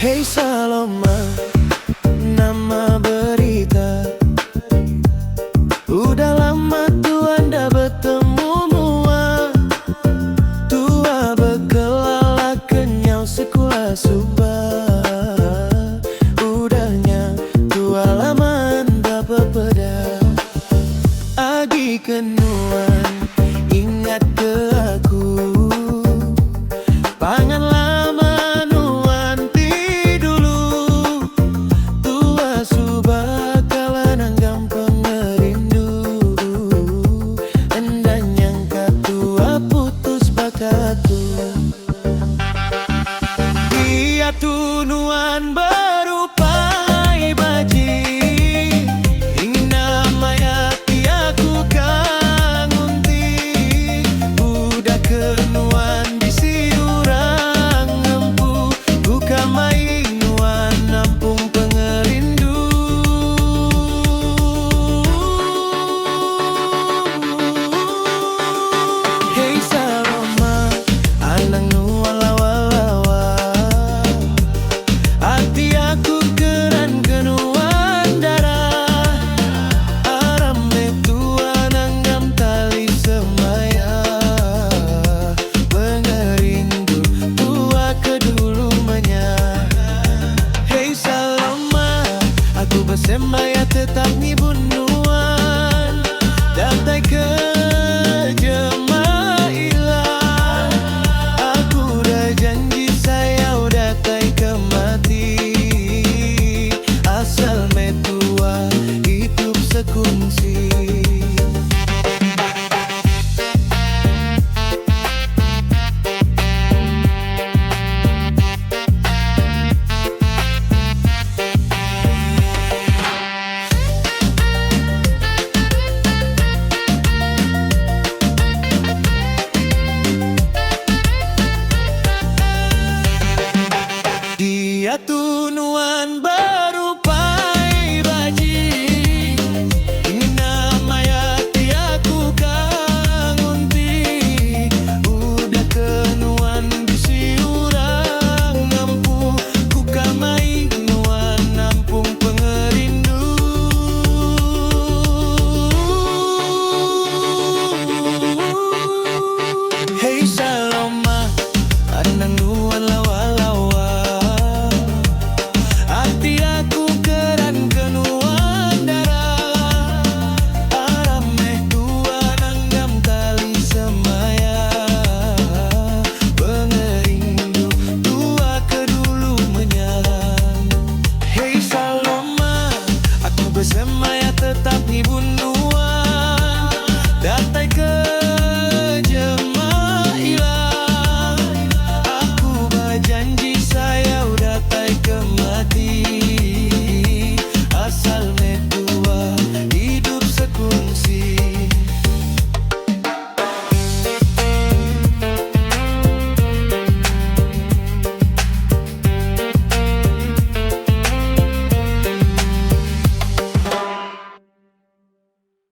Hei Saloma, nama berita. Udah lama tuh Anda bertemu mua. Tua berkelala kenyau sekolah subah. Udahnya tua lama Anda berbeda. Agi kenuan ingat ke aku. Pangan lama nuanti dulu. Tua subah kalanang gampang ngerindu. Enda nyangka tua putus bakatu. Dia tunuan berupai baji. Ingin namanya tiaku kangunti. Budak kenuan bisi urang ngempu. Bukan main nuan nampung pengerindu. Hei Saloma, anang nuan lawa-lawa. Hati aku keran kenuan darah. Arame tua nanggam tali semaya. Pengerindu tua kedulumanya. Hei Saloma, aku bersembaya tetap ni bunuan. Datai ke